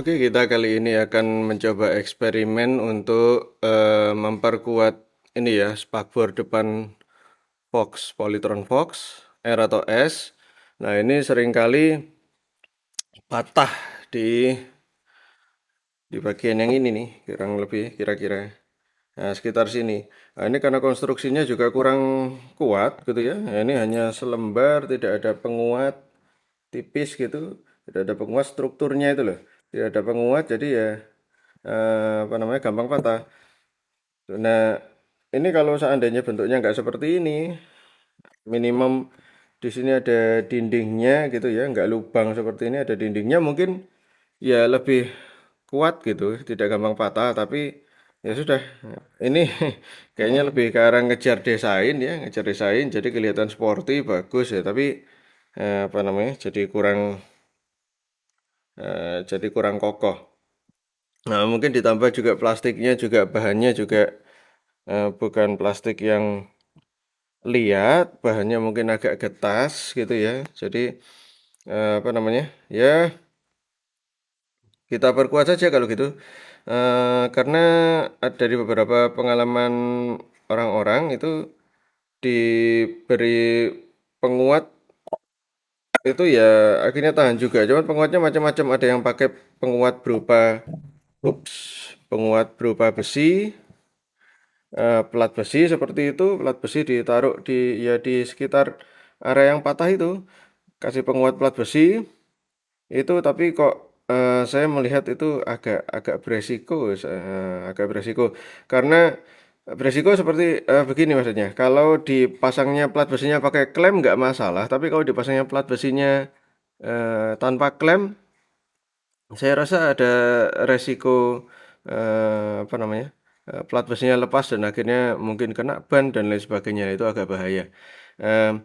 Oke, kita kali ini akan mencoba eksperimen untuk memperkuat ini ya, spakbor depan Fox, Polytron Fox, R atau S. Nah, ini seringkali patah di bagian yang ini nih, kurang lebih kira-kira. Nah, sekitar sini. Nah, ini karena konstruksinya juga kurang kuat gitu ya. Nah, ini hanya selembar, tidak ada penguat, tipis gitu. Tidak ada penguat strukturnya itu loh. Tidak ada penguat, jadi ya apa namanya gampang patah. Nah, ini kalau seandainya bentuknya nggak seperti ini, minimum di sini ada dindingnya gitu ya, nggak lubang seperti ini, ada dindingnya mungkin ya lebih kuat gitu, tidak gampang patah. Tapi ya sudah, ini kayaknya lebih ke arah ngejar desain ya, ngejar desain, jadi kelihatan sporty, bagus ya. Tapi apa namanya, jadi kurang kokoh. Nah, mungkin ditambah juga plastiknya juga bahannya juga bukan plastik yang lihat, bahannya mungkin agak getas gitu ya. Jadi apa namanya? Ya, kita perkuat saja kalau gitu. Karena dari beberapa pengalaman orang-orang itu diberi penguat itu ya akhirnya tahan juga. Cuman penguatnya macam-macam. Ada yang pakai penguat berupa penguat berupa besi, pelat besi seperti itu, pelat besi ditaruh di sekitar area yang patah itu. Kasih penguat pelat besi itu, tapi kok saya melihat itu agak agak beresiko, agak beresiko karena beresiko seperti begini maksudnya. Kalau dipasangnya plat besinya pakai klem nggak masalah, tapi kalau dipasangnya plat besinya tanpa klem, saya rasa ada resiko apa namanya, plat besinya lepas dan akhirnya mungkin kena ban dan lain sebagainya. Itu agak bahaya. Eee,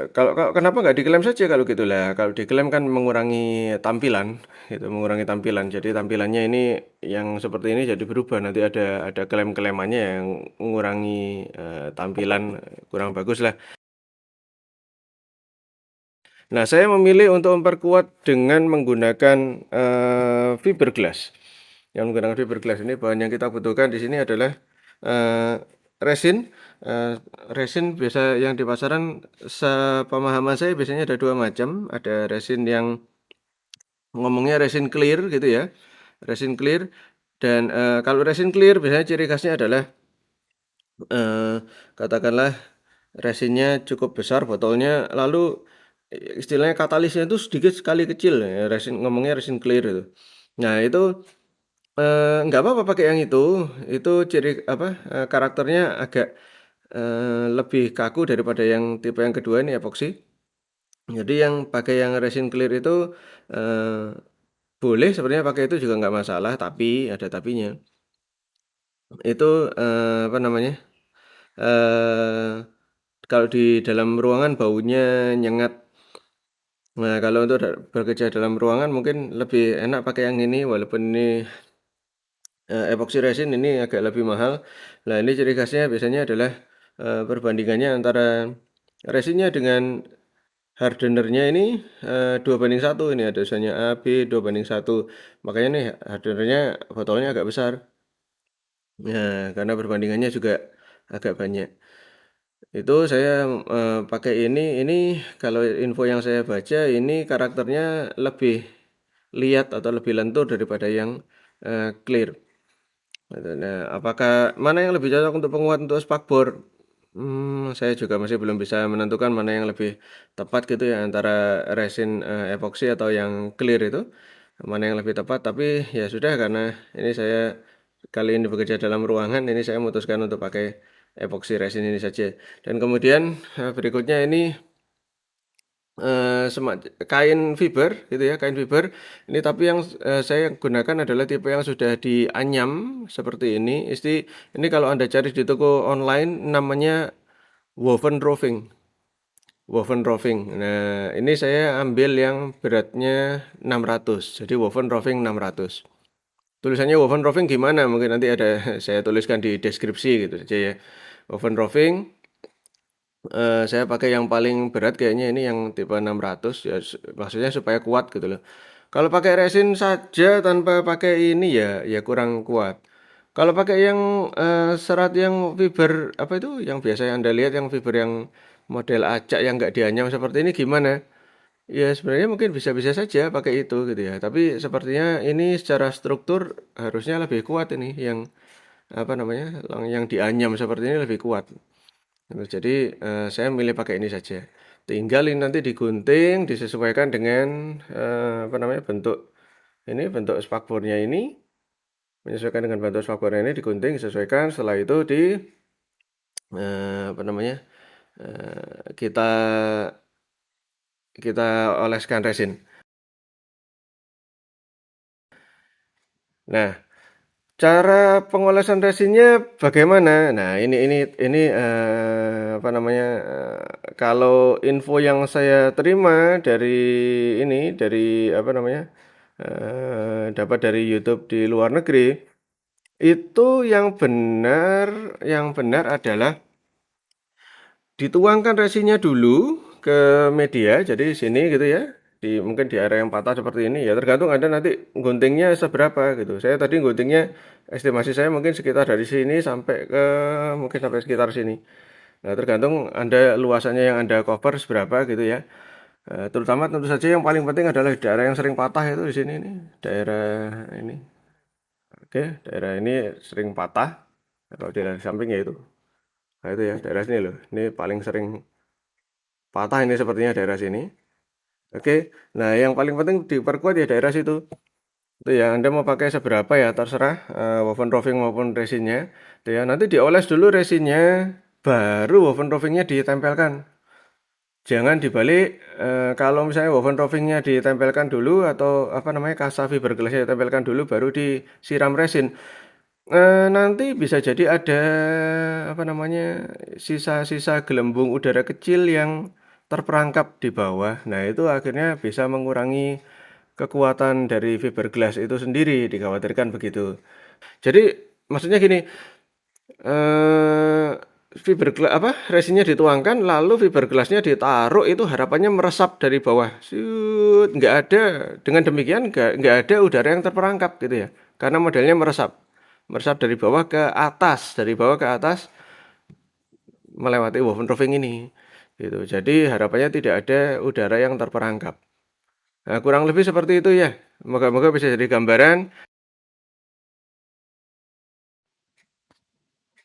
kalau kenapa nggak diklaim saja kalau gitu lah? Kalau diklaim kan mengurangi tampilan, gitu, mengurangi tampilan. Jadi tampilannya ini yang seperti ini jadi berubah. Nanti ada klaim-klaimannya yang mengurangi tampilan kurang bagus lah. Nah, saya memilih untuk memperkuat dengan menggunakan fiberglass. Yang menggunakan fiberglass ini bahan yang kita butuhkan di sini adalah resin. Resin biasa yang di pasaran, sepemahaman saya biasanya ada dua macam. Ada resin yang ngomongnya resin clear gitu ya, resin clear. Dan kalau resin clear biasanya ciri khasnya adalah eh, katakanlah resinnya cukup besar botolnya, lalu istilahnya katalisnya itu sedikit sekali kecil ya, resin ngomongnya resin clear itu. Nah itu nggak apa-apa pakai yang itu ciri apa karakternya agak lebih kaku daripada yang tipe yang kedua ini epoxy. Jadi yang pakai yang resin clear itu eh, boleh sebenarnya pakai itu juga nggak masalah, tapi ada tapinya. Itu apa namanya? eh Kalau di dalam ruangan baunya nyengat. Nah, kalau untuk bekerja dalam ruangan mungkin lebih enak pakai yang ini, walaupun ini epoxy resin ini agak lebih mahal. Nah, ini ciri khasnya biasanya adalah perbandingannya antara resinnya dengan hardenernya ini 2:1 ini, ada misalnya A, B 2:1. Makanya nih hardenernya botolnya agak besar. Nah, karena perbandingannya juga agak banyak. Itu saya pakai ini kalau info yang saya baca ini karakternya lebih liat atau lebih lentur daripada yang clear. Gitu. Nah, apakah mana yang lebih cocok untuk penguat untuk spakbor? Saya juga masih belum bisa menentukan mana yang lebih tepat gitu ya, antara resin epoxy atau yang clear itu, mana yang lebih tepat. Tapi ya sudah, karena ini saya kali ini bekerja dalam ruangan, ini saya memutuskan untuk pakai epoxy resin ini saja. Dan kemudian berikutnya ini kain fiber gitu ya, kain fiber. Ini tapi yang saya gunakan adalah tipe yang sudah dianyam seperti ini. Ini kalau Anda cari di toko online namanya woven roving. Woven roving. Nah, ini saya ambil yang beratnya 600. Jadi woven roving 600. Tulisannya woven roving gimana? Mungkin nanti ada saya tuliskan di deskripsi gitu saja ya. Woven roving. Saya pakai yang paling berat kayaknya ini yang tipe 600 ya, maksudnya supaya kuat gitu loh. Kalau pakai resin saja tanpa pakai ini ya kurang kuat. Kalau pakai yang serat yang fiber apa itu yang biasa Anda lihat yang fiber yang model acak yang nggak dianyam seperti ini gimana? Ya sebenarnya mungkin bisa-bisa saja pakai itu gitu ya. Tapi sepertinya ini secara struktur harusnya lebih kuat ini yang apa namanya yang dianyam seperti ini lebih kuat. Jadi saya milih pakai ini saja. Tinggal ini nanti digunting, disesuaikan dengan apa namanya bentuk spakbornya ini, menyesuaikan dengan bentuk spakbornya ini digunting, disesuaikan. Setelah itu apa namanya kita kita oleskan resin. Nah, cara pengolesan resinnya bagaimana? Nah, ini apa namanya? Kalau info yang saya terima dari apa namanya? Dapat dari YouTube di luar negeri, itu yang benar adalah dituangkan resinnya dulu ke media, jadi sini gitu ya, mungkin di area yang patah seperti ini ya tergantung Anda nanti guntingnya seberapa gitu. Saya tadi guntingnya estimasi saya mungkin sekitar dari sini sampai ke mungkin sampai sekitar sini. Nah, tergantung Anda luasannya yang Anda cover seberapa gitu ya. Terutama tentu saja yang paling penting adalah daerah yang sering patah itu di sini nih, daerah ini. Oke, daerah ini sering patah. Kalau daerah di samping ya itu. Nah, itu ya daerah sini loh. Ini paling sering patah ini sepertinya daerah sini. Oke, nah yang paling penting diperkuat ya daerah situ. Itu ya, Anda mau pakai seberapa ya terserah, woven roving maupun resinnya. Itu ya, nanti dioles dulu resinnya, baru woven rovingnya ditempelkan. Jangan dibalik, kalau misalnya woven rovingnya ditempelkan dulu atau apa namanya kasa fiberglassnya ditempelkan dulu, baru disiram resin. Nanti bisa jadi ada apa namanya sisa-sisa gelembung udara kecil yang terperangkap di bawah. Nah, itu akhirnya bisa mengurangi kekuatan dari fiberglass itu sendiri, dikhawatirkan begitu. Jadi maksudnya gini, eh fiberglass apa resinnya dituangkan lalu fiberglassnya ditaruh itu harapannya meresap dari bawah. Shoot, nggak ada. Dengan demikian nggak ada udara yang terperangkap gitu ya. Karena modelnya meresap. Meresap dari bawah ke atas, dari bawah ke atas melewati woven roving ini. Gitu. Jadi harapannya tidak ada udara yang terperangkap. Nah, kurang lebih seperti itu ya. Moga-moga bisa jadi gambaran.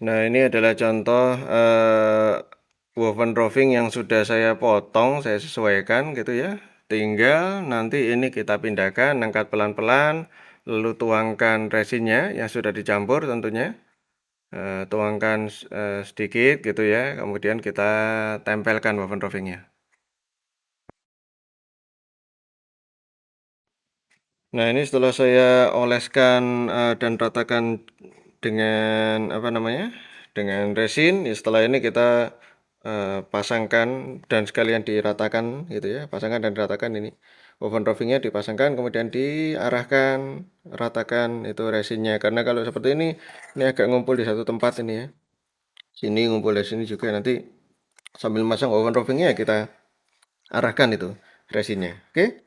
Nah, ini adalah contoh woven roving yang sudah saya potong, saya sesuaikan gitu ya. Tinggal nanti ini kita pindahkan, angkat pelan-pelan, lalu tuangkan resinnya yang sudah dicampur tentunya. Tuangkan sedikit gitu ya, kemudian kita tempelkan woven rovingnya. Nah, ini setelah saya oleskan dan ratakan dengan apa namanya? Dengan resin, ya setelah ini kita pasangkan dan sekalian diratakan gitu ya. Pasangkan dan diratakan ini. Woven rovingnya dipasangkan kemudian diarahkan, ratakan itu resinnya. Karena kalau seperti ini agak ngumpul di satu tempat ini ya. Sini ngumpul di sini juga nanti sambil masang woven rovingnya kita arahkan itu resinnya. Oke?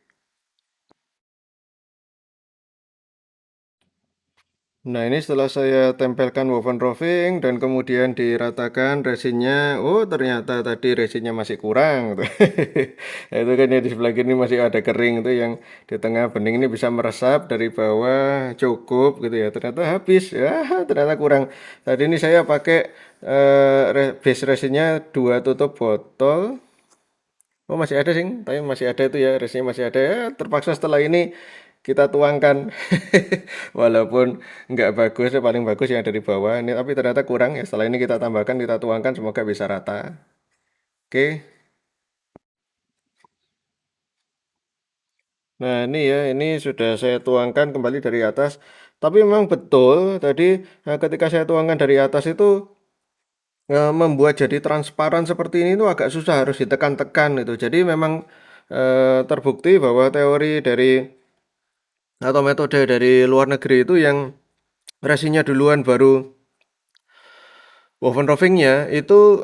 Nah, ini setelah saya tempelkan woven roving dan kemudian diratakan resinnya, oh ternyata tadi resinnya masih kurang. Nah, itu kan ya di sebelah kiri masih ada kering itu yang di tengah bening ini bisa meresap dari bawah cukup gitu ya. Ternyata habis, ya ternyata kurang. Tadi ini saya pakai base resinnya 2 tutup botol. Oh masih ada sih, tapi masih ada itu ya, resinnya masih ada ya. Terpaksa setelah ini kita tuangkan, walaupun nggak bagus, ya paling bagus yang dari bawah ini, tapi ternyata kurang ya. Setelah ini kita tambahkan, kita tuangkan, semoga bisa rata. Oke, nah ini ya, ini sudah saya tuangkan kembali dari atas. Tapi memang betul tadi ketika saya tuangkan dari atas itu membuat jadi transparan seperti ini tuh agak susah, harus ditekan-tekan itu. Jadi memang terbukti bahwa teori dari atau metode dari luar negeri itu yang resinnya duluan baru woven rovingnya itu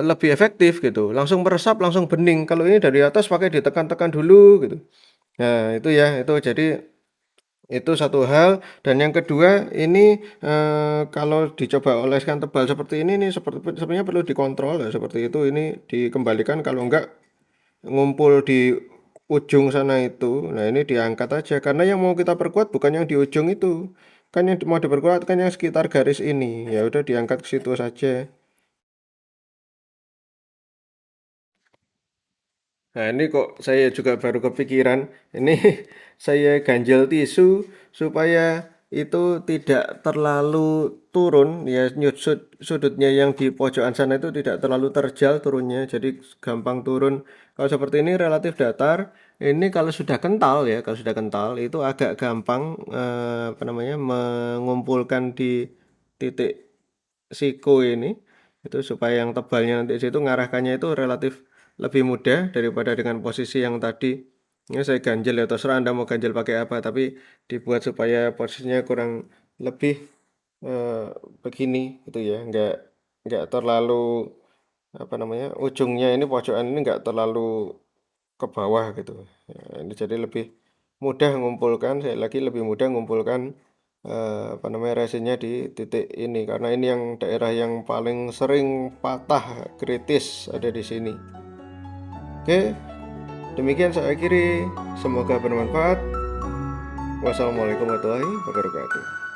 lebih efektif gitu, langsung meresap langsung bening. Kalau ini dari atas pakai ditekan-tekan dulu gitu, Nah, itu ya, itu jadi itu satu hal. Dan yang kedua ini, kalau dicoba oleskan tebal seperti ini nih, sebenarnya perlu dikontrol ya, seperti itu, ini dikembalikan, kalau enggak ngumpul di ujung sana itu. Nah, ini diangkat aja, karena yang mau kita perkuat bukan yang di ujung itu. Kan yang mau diperkuat kan yang sekitar garis ini. Ya udah diangkat ke situ saja. Nah, ini kok saya juga baru kepikiran, ini saya ganjel tisu supaya itu tidak terlalu turun ya, sudutnya yang di pojokan sana itu tidak terlalu terjal turunnya, jadi gampang turun. Kalau seperti ini relatif datar, ini kalau sudah kental ya, kalau sudah kental itu agak gampang, apa namanya, mengumpulkan di titik siku ini, itu supaya yang tebalnya nanti situ ngarahkannya itu relatif lebih mudah daripada dengan posisi yang tadi. Ini saya ganjel ya, terserah Anda mau ganjel pakai apa, tapi dibuat supaya posisinya kurang lebih, eh, begini gitu ya, nggak terlalu, apa namanya, ujungnya ini, pojokan ini nggak terlalu ke bawah gitu. Ya, ini jadi lebih mudah mengumpulkan, saya lagi lebih mudah mengumpulkan, apa namanya, resinnya di titik ini, karena ini yang daerah yang paling sering patah kritis ada di sini. Oke, demikian saya akhiri. Semoga bermanfaat. Wassalamualaikum warahmatullahi wabarakatuh.